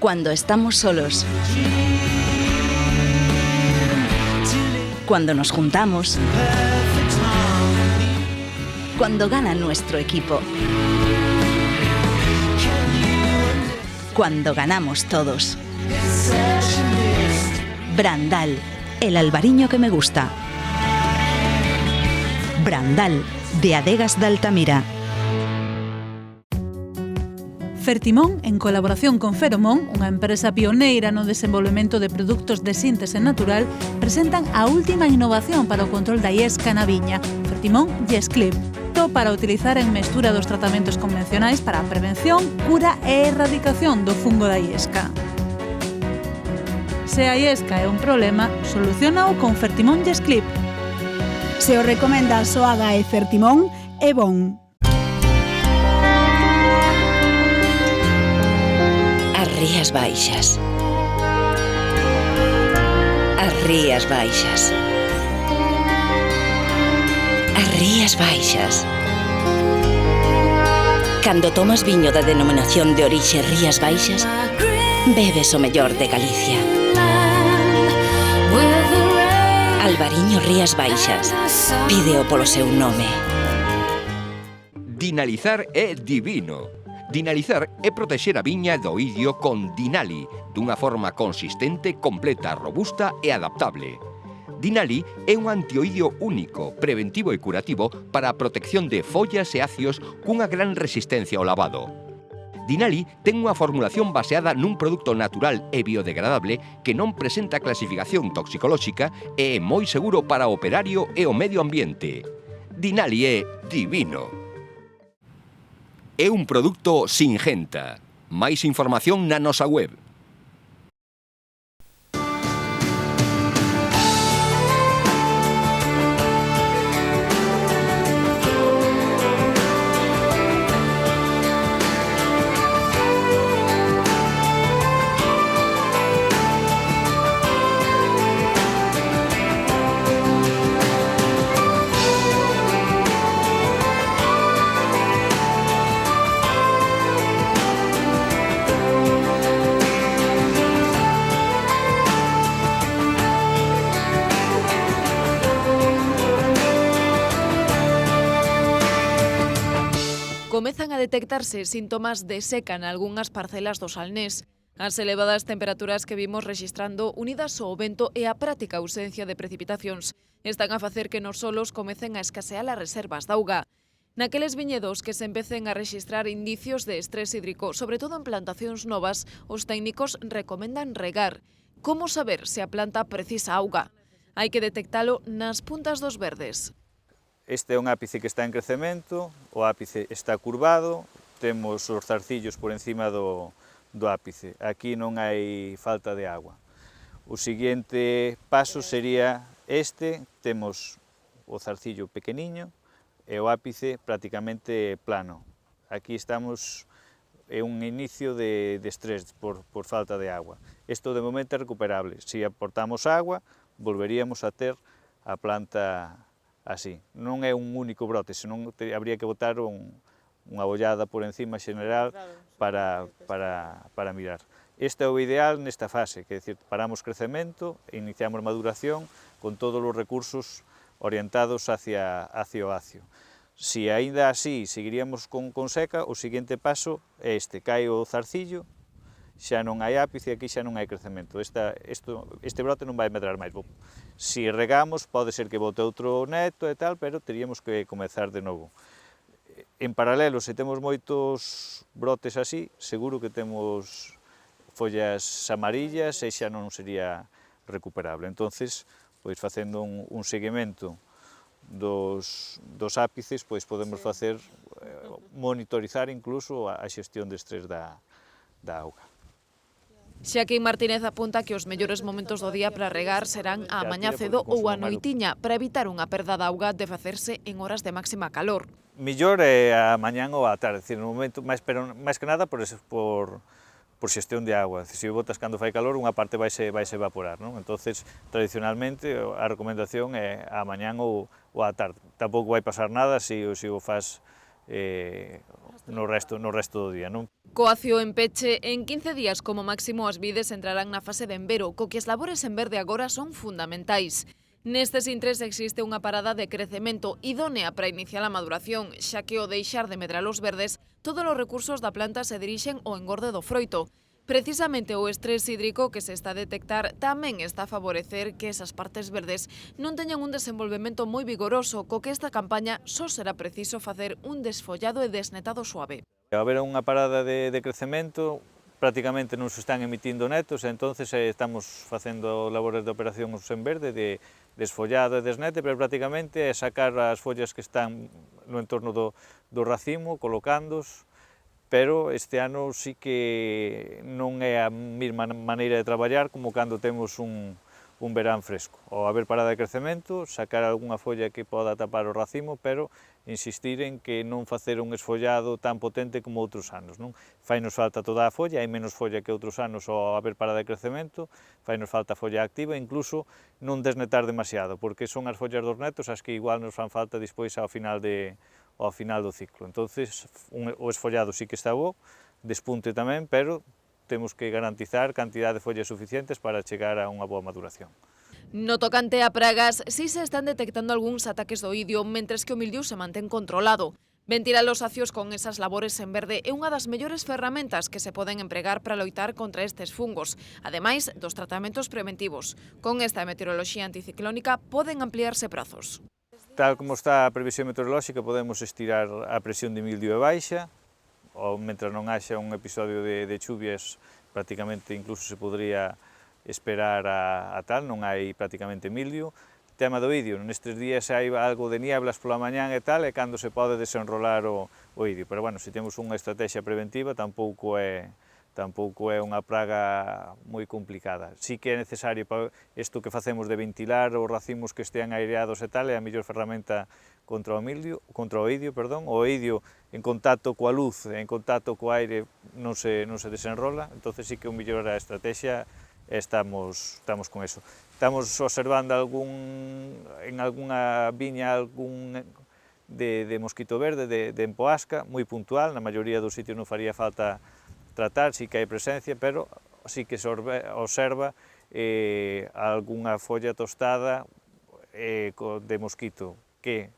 Cuando estamos solos. Cuando nos juntamos. Cuando gana nuestro equipo. Cuando ganamos todos. Brandal, el albariño que me gusta. Brandal, de Adegas de Altamira. Fertimón, en colaboración con Feromón, unha empresa pioneira no desenvolvemento de produtos de síntese natural, presentan a última innovación para o control da iesca na viña, Fertimón YesClip. Todo para utilizar en mestura dos tratamentos convencionais para a prevención, cura e erradicación do fungo da iesca. Se a iesca é un problema, solucionao con Fertimón YesClip. Se o recomenda Soaga e Fertimón, é bon. As Rías Baixas. As Rías Baixas. As Rías Baixas. Cando tomas viño da denominación de orixe Rías Baixas, bebes o mellor de Galicia. Albariño Rías Baixas. Pídeo polo seu nome. Dinalizar é divino. Dinalizar é protexer a viña do idio con Dinali, dunha forma consistente, completa, robusta e adaptable. Dinali é un antioidio único, preventivo e curativo para a protección de follas e acios cunha gran resistencia ao lavado. Dinali ten unha formulación baseada nun produto natural e biodegradable que non presenta clasificación toxicolóxica e é moi seguro para o operario e o medio ambiente. Dinali é divino. É un produto Singenta. Máis información na nosa web. Comezan a detectarse síntomas de seca nalgunhas parcelas do Salnés. As elevadas temperaturas que vimos rexistrando, unidas ao vento e a práctica ausencia de precipitacións, están a facer que nos solos comecen a escasear as reservas de auga. Naqueles viñedos que se empecen a rexistrar indicios de estrés hídrico, sobre todo en plantacións novas, os técnicos recomendan regar. Como saber se a planta precisa auga? Hai que detectalo nas puntas dos verdes. Este é un ápice que está en crecemento, o ápice está curvado, temos os zarcillos por encima do ápice. Aquí non hai falta de agua. O seguinte paso sería este, temos o zarcillo pequeniño e o ápice prácticamente plano. Aquí estamos en un inicio de estrés por falta de agua. Isto de momento é recuperable. Se aportamos agua, volveríamos a ter a planta así. Non é un único brote, senón habría que botar unha bollada por encima xeneral para mirar. Este é o ideal nesta fase, que é dicir, paramos crecemento e iniciamos maduración con todos os recursos orientados hacia o acio. Se aínda así seguiríamos con seca, o seguinte paso é este, cae o zarcillo, xa non hai ápice, aquí xa non hai crecemento. Este brote non vai medrar máis. Se regamos, pode ser que bote outro neto e tal, pero teríamos que comezar de novo. En paralelo, se temos moitos brotes así, seguro que temos follas amarillas e xa non sería recuperable. Entonces, pois facendo un seguimento dos ápices, pois podemos facer, monitorizar incluso a xestión de estrés da auga. Xaquín Martínez apunta que os mellores momentos do día para regar serán a mañá cedo ou a noitiña para evitar unha perda de auga de facerse en horas de máxima calor. Millor é a mañán ou a tarde, no momento, pero máis que nada por xestión de agua. Se o botas cando fai calor, unha parte vaise evaporar, non? Entonces, tradicionalmente, a recomendación é a mañán ou a tarde. Tampouco vai pasar nada se o faz no resto do día, non? Co acio en peche, en 15 días como máximo as vides entrarán na fase de envero, co que as labores en verde agora son fundamentais. Nestes intres existe unha parada de crecemento idónea para iniciar a maduración, xa que ao deixar de medrar os verdes, todos os recursos da planta se dirixen ao engorde do froito. Precisamente o estrés hídrico que se está a detectar tamén está a favorecer que esas partes verdes non teñan un desenvolvemento moi vigoroso, co que esta campaña só será preciso facer un desfollado e desnetado suave. Ao haber unha parada de crecemento, prácticamente non se están emitindo netos, entonces estamos facendo labores de operación en verde, de desfollado e desnete, pero prácticamente é sacar as follas que están no entorno do racimo, colocándoos, pero este ano sí que non é a mesma maneira de traballar como cando temos un verán fresco. Ao haber parada de crecemento, sacar algunha folla que poda tapar o racimo, pero insistir en que non facer un esfollado tan potente como outros anos, non? Fainos falta toda a folla, hai menos folla que outros anos ao haber parada de crecemento, fainos falta folla activa, incluso non desnetar demasiado, porque son as follas dos netos as que igual nos fan falta despois ao final do ciclo. Entonces, o esfollado sí que está bo, despunte tamén, pero temos que garantizar cantidad de follas suficientes para chegar a unha boa maduración. No tocante a pragas, sí se están detectando algúns ataques do idio, mentres que o mildiu se mantén controlado. Ventilar os acios con esas labores en verde é unha das mellores ferramentas que se poden empregar para loitar contra estes fungos, ademais dos tratamentos preventivos. Con esta meteoroloxía anticiclónica poden ampliarse prazos. Tal como está a previsión meteorolóxica, podemos estirar a presión de mildio e baixa, ou mentre non haxa un episodio de chuvias, prácticamente incluso se podría esperar a tal, non hai prácticamente mildio. Tema do idio, nestes días hai algo de nieblas pola mañán e tal, é cando se pode desenrolar o idio, pero bueno, se temos unha estrategia preventiva tampouco é unha praga moi complicada. Sí que é necesario, para isto que facemos de ventilar os racimos que estean aireados e tal, é a mellor ferramenta contra o idio, o idio en contacto coa luz, en contacto co aire non se desenrola, entonces sí que o mellor a estrategia estamos con eso. Estamos observando en algunha viña algún de mosquito verde, de empoasca, moi puntual, na maioría dos sitios non faría falta tratar, sí que hai presencia, pero sí que se observa algunha folla tostada de mosquito, que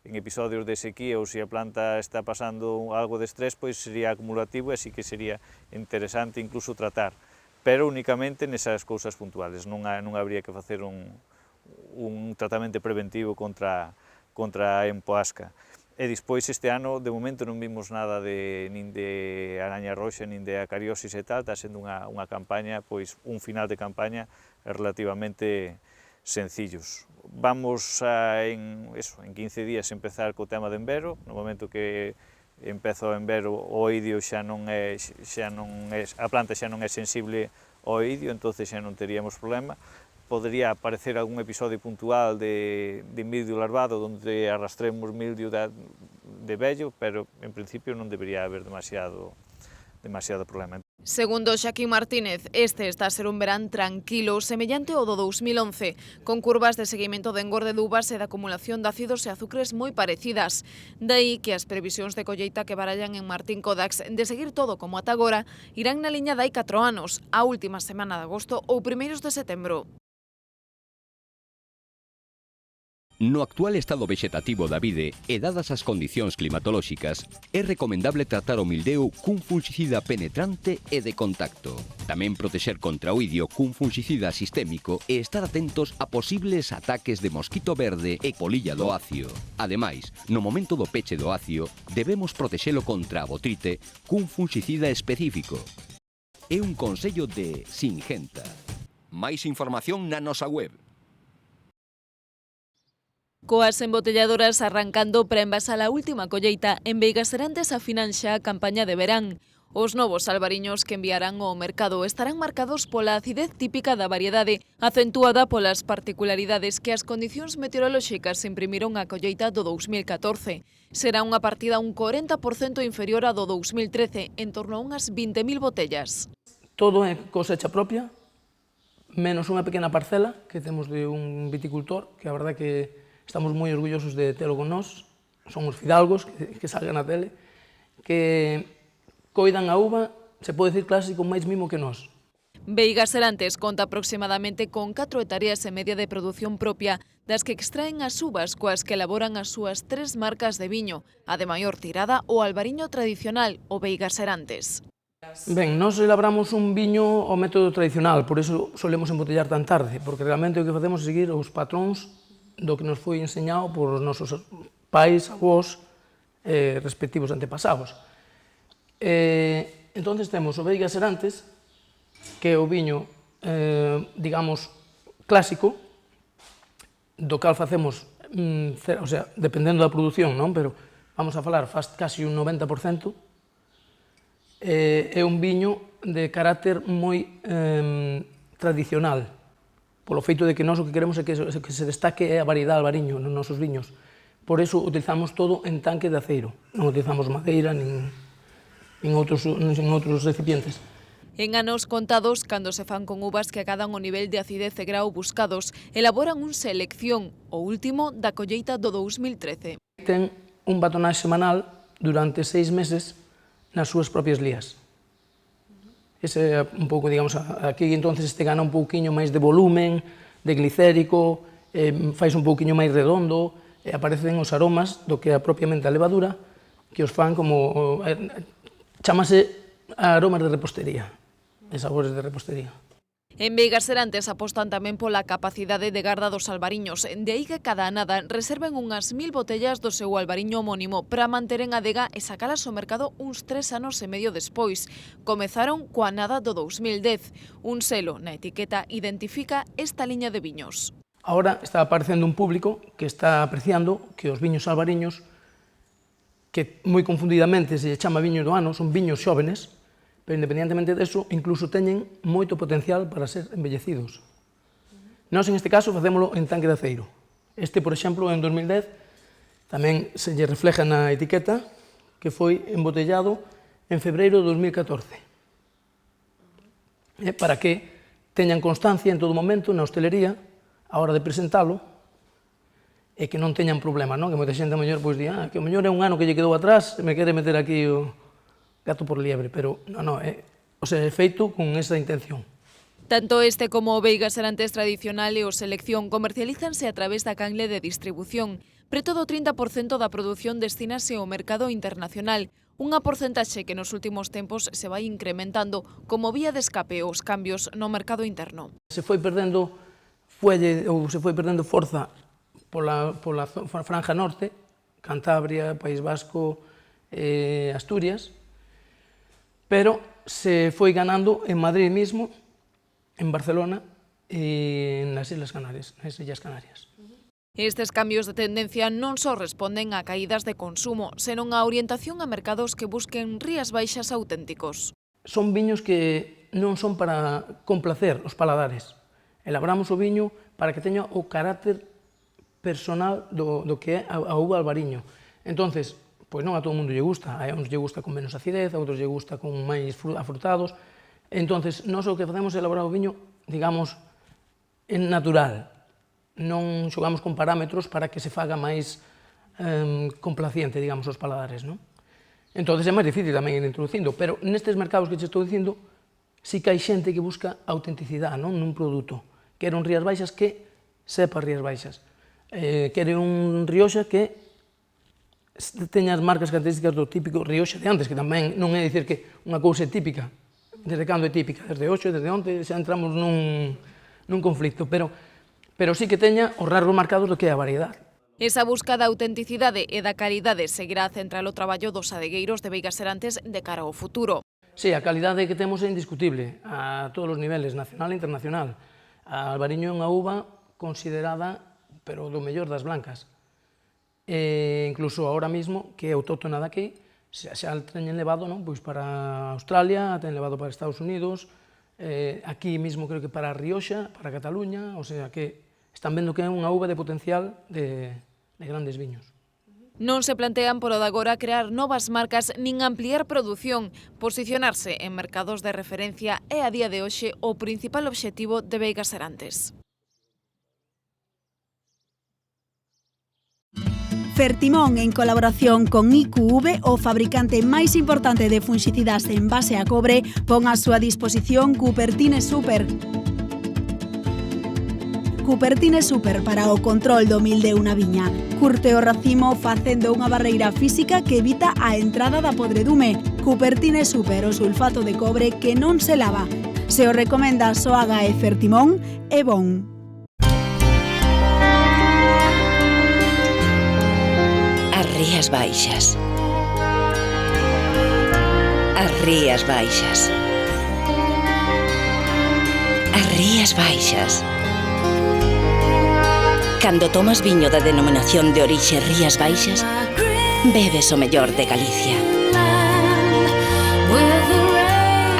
en episodios de sequía ou se a planta está pasando algo de estrés, pois sería acumulativo e sí que sería interesante incluso tratar, pero únicamente nesas cousas puntuales, non habría que facer un tratamento preventivo contra a empoasca. E despois este ano, de momento, non vimos nada nin de araña roxa, nin de acariosis e tal, está sendo unha campaña, pois un final de campaña relativamente sencillos. Vamos en 15 días empezar co tema de envero, no momento que empeza o envero o idio a planta xa non é sensible ao idio, entonces xa non teríamos problema. Podría aparecer algún episodio puntual de mildio larvado onde arrastremos mildio de vello, pero en principio non debería haber demasiado problema. Segundo Xaquín Martínez, este está a ser un verán tranquilo, semellante ao do 2011, con curvas de seguimento de engorde de uvas e de acumulación de ácidos e azúcares moi parecidas. Daí que as previsións de colleita que barallan en Martín Kodax de seguir todo como ata agora irán na liña de hai 4 anos, a última semana de agosto ou primeiros de setembro. No actual estado vexetativo da vide e dadas as condicións climatolóxicas, é recomendable tratar o mildeu cun fungicida penetrante e de contacto. Tamén protexer contra o idio cun fungicida sistémico e estar atentos a posibles ataques de mosquito verde e polilla do acio. Ademais, no momento do peche do acio, debemos protexelo contra a botrite cun fungicida específico. É un consello de Singenta. Máis información na nosa web. Coas embotelladoras arrancando para envasar a última colleita, en Veigas Serantes afinan xa a campaña de verán. Os novos albariños que enviarán ao mercado estarán marcados pola acidez típica da variedade, acentuada polas particularidades que as condicións meteorolóxicas imprimiron á colleita do 2014. Será unha partida un 40% inferior a do 2013, en torno a unhas 20.000 botellas. Todo é cosecha propia, menos unha pequena parcela que temos de un viticultor, que a verdade que estamos moi orgullosos de telo con nós, son os fidalgos que salgan na tele, que coidan a uva, se pode dicir casi con máis mimo que nós. Veigas Serantes conta aproximadamente con 4 hectáreas e media de produción propia, das que extraen as uvas coas que elaboran as súas 3 marcas de viño, a de maior tirada o albariño tradicional, o Veigas Serantes. Ben, nós elaboramos un viño ao método tradicional, por iso solemos embotellar tan tarde, porque realmente o que facemos é seguir os patróns do que nos foi enseñado por os nosos pais, avós, respectivos antepasados. Entón, temos o Veigas Serantes, que é o viño, digamos, clásico, do cal facemos, o sea, dependendo da produción, non? Pero vamos a falar, faz casi un 90%, é un viño de carácter moi tradicional, polo feito de que nós o que queremos é que se destaque é a variedade albariño nos nosos viños. Por iso utilizamos todo en tanque de aceiro, non utilizamos madeira nin outros recipientes. En anos contados, cando se fan con uvas que acadan o nivel de acidez e grau buscados, elaboran un selección, o último da colleita do 2013. Ten un batonaxe semanal durante 6 meses nas súas propias lías. Ese é un pouco, digamos, aquí entonces este gana un pouquiño máis de volumen, de glicérico, fais un pouquiño máis redondo, e aparecen os aromas do que é propiamente a levadura, que os fan como, chámase aromas de repostería, de sabores de repostería. En Veigas Serantes apostan tamén pola capacidade de garda dos albariños, de aí que cada anada reserven unhas 1000 botellas do seu albariño homónimo para manter en adega e sacalas ao mercado uns 3 anos e medio despois. Comezaron coa anada do 2010. Un selo na etiqueta identifica esta liña de viños. Ahora está aparecendo un público que está apreciando que os viños albariños, que moi confundidamente se chama viños do ano, son viños xóvenes, pero independentemente deso, incluso teñen moito potencial para ser embellecidos. Nós, en este caso, facémolo en tanque de aceiro. Este, por exemplo, en 2010, tamén se lle refleja na etiqueta que foi embotellado en febreiro de 2014. Para que teñan constancia en todo momento na hostelería, a hora de presentalo, e que non teñan problema, non? Que moita xente, a mellor, pois, di, que o mellor é un ano que lle quedou atrás, me quere meter aquí o gato por liebre, pero non, é feito con esa intención. Tanto este como o Veigas Serantes tradicional e o selección comercialízanse a través da canle de distribución. Preto do 30% da produción destínase ao mercado internacional, unha porcentaxe que nos últimos tempos se vai incrementando como vía de escape aos cambios no mercado interno. Se foi perdendo forza pola franja norte, Cantabria, País Vasco, Asturias, pero se foi ganando en Madrid mismo, en Barcelona e nas Illas Canarias. Estes cambios de tendencia non só responden a caídas de consumo, senón a orientación a mercados que busquen rías baixas auténticos. Son viños que non son para complacer os paladares. Elaboramos o viño para que teña o carácter personal do que é a uva albariño. Entonces, pois non a todo mundo lle gusta, a uns lle gusta con menos acidez, a outros lle gusta con máis afrutados. Entonces, nós o que facemos é elaborar o viño, digamos, en natural. Non xogamos con parámetros para que se faga máis complaciente, digamos, aos paladares, non? Entonces é máis difícil tamén ir introducindo, pero nestes mercados que che estou dicindo, sí que hai xente que busca autenticidade, non, nun produto. Quere un Rías Baixas que sepa Rías Baixas. Quere un Rioxa que teña as marcas características do típico Rioxa de antes, que tamén non é dicir que unha cousa é típica. Desde cando é típica? Desde hoxe, desde onte, xa entramos nun conflicto, pero sí que teña os rasgos marcados do que é a variedade. Esa busca da autenticidade e da calidade seguirá a central o traballo dos adegueiros de Veigas Serantes de cara ao futuro. Sí, a calidade que temos é indiscutible a todos os niveles, nacional e internacional. A albariño é unha uva considerada, pero do mellor das blancas. Incluso ahora mismo, que é autóctona daqui, xa teñen levado, non, pois para Australia, teñen levado para Estados Unidos, aquí mismo creo que para Rioxa, para Cataluña, o sea que están vendo que é unha uva de potencial de grandes viños. Non se plantean por o de agora crear novas marcas nin ampliar produción. Posicionarse en mercados de referencia é a día de hoxe o principal obxectivo de Veigas Serantes. Fertimón, en colaboración con IQV, o fabricante máis importante de funxicidas en base a cobre, pon a súa disposición Cupertine Super. Cupertine Super para o control do mildeu na viña. Curte o racimo facendo unha barreira física que evita a entrada da podredume. Cupertine Super, o sulfato de cobre que non se lava. Se o recomenda Soaga e Fertimón, é bon. As Rías Baixas. As Rías Baixas. As Rías Baixas. Cando tomas viño da denominación de orixe Rías Baixas, bebes o mellor de Galicia.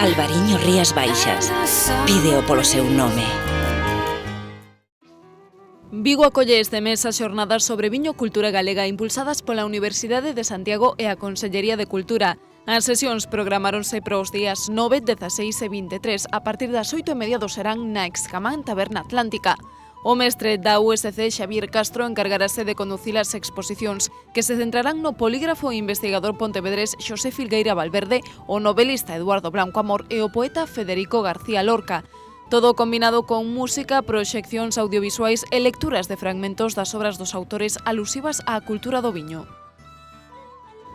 Albariño Rías Baixas. Pídeo polo seu nome. Vigo acolle este mes as xornadas sobre viño cultura galega impulsadas pola Universidade de Santiago e a Consellería de Cultura. As sesións programáronse para os días 9, 16 e 23 a partir das 8:30 do serán na Excamán Taberna Atlántica. O mestre da USC, Xavier Castro, encargarase de conducir as exposicións que se centrarán no polígrafo e investigador pontevedrés Xosé Filgueira Valverde, o novelista Eduardo Blanco Amor e o poeta Federico García Lorca. Todo combinado con música, proxeccións audiovisuais e lecturas de fragmentos das obras dos autores alusivas á cultura do viño.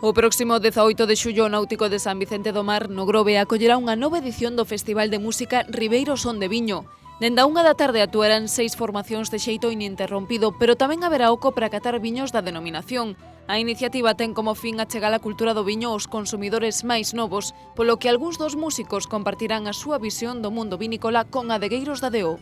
O próximo 18 de xullo, o Náutico de San Vicente do Mar, no Grove, acollerá unha nova edición do Festival de Música Ribeiro Son de Viño. Dende a 1 da tarde actuarán 6 formacións de xeito ininterrompido, pero tamén haberá oco para catar viños da denominación. A iniciativa ten como fin achegar a cultura do viño aos consumidores máis novos, polo que algúns dos músicos compartirán a súa visión do mundo vinícola con adegueiros da DO.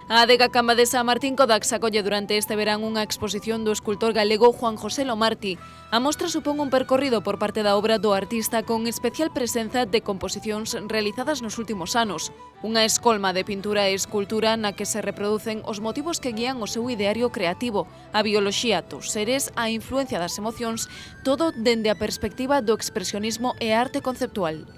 A adega Camba de San Martín Codax acolle durante este verán unha exposición do escultor galego Juan José Lomarti. A mostra supón un percorrido por parte da obra do artista con especial presenza de composicións realizadas nos últimos anos. Unha escolma de pintura e escultura na que se reproducen os motivos que guían o seu ideario creativo, a bioloxía dos seres, a influencia das emocións, todo dende a perspectiva do expresionismo e a arte conceptual.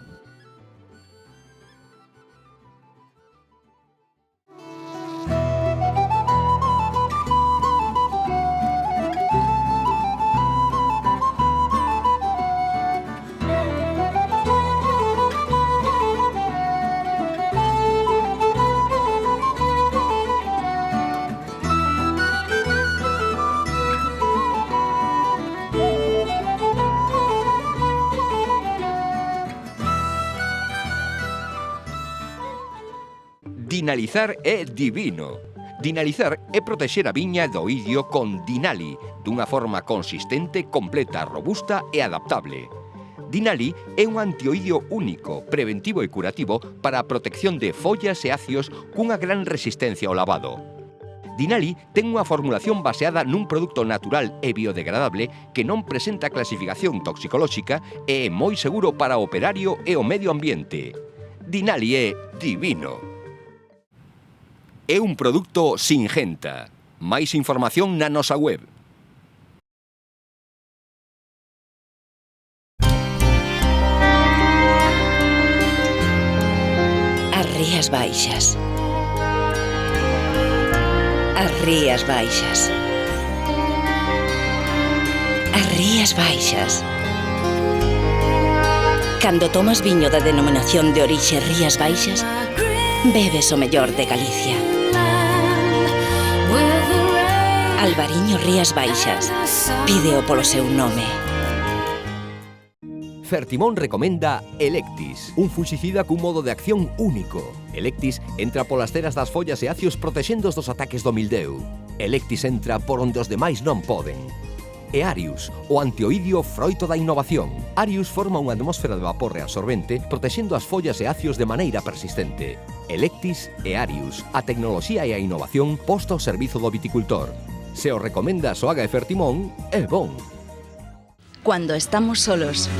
Dinalizar é divino. Dinalizar é protexer a viña do idio con Dinali, dunha forma consistente, completa, robusta e adaptable. Dinali é un antioidio único, preventivo e curativo para a protección de follas e acios cunha gran resistencia ao lavado. Dinali ten unha formulación baseada nun produto natural e biodegradable que non presenta clasificación toxicolóxica e é moi seguro para o operario e o medio ambiente. Dinali é divino. É un produto Singenta. Máis información na nosa web. As Rías Baixas. As Rías Baixas. As Rías Baixas. Cando tomas viño da denominación de orixe Rías Baixas, bebes o mellor de Galicia. Albariño Rías Baixas. Pídeo polo seu nome. Fertimón recomenda Electis, un fuxicida cun modo de acción único. Electis entra polas ceras das follas e acios protexendos dos ataques do mildeu. Electis entra por onde os demais non poden. E Arius, o antioidio froito da innovación. Arius forma unha atmósfera de vapor reabsorbente protexendo as follas e acios de maneira persistente. Electis e Arius, a tecnoloxía e a innovación posta ao servizo do viticultor. Se o recomenda Soaga e Fertimón, é bon. Cuando estamos solos.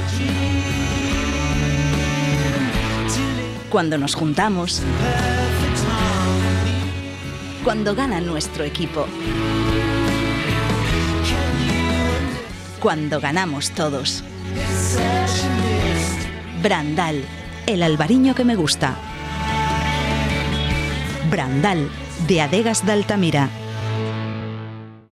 Cuando nos juntamos. Cuando gana nuestro equipo. Cuando ganamos todos. Brandal, el albariño que me gusta. Brandal, de Adegas de Altamira.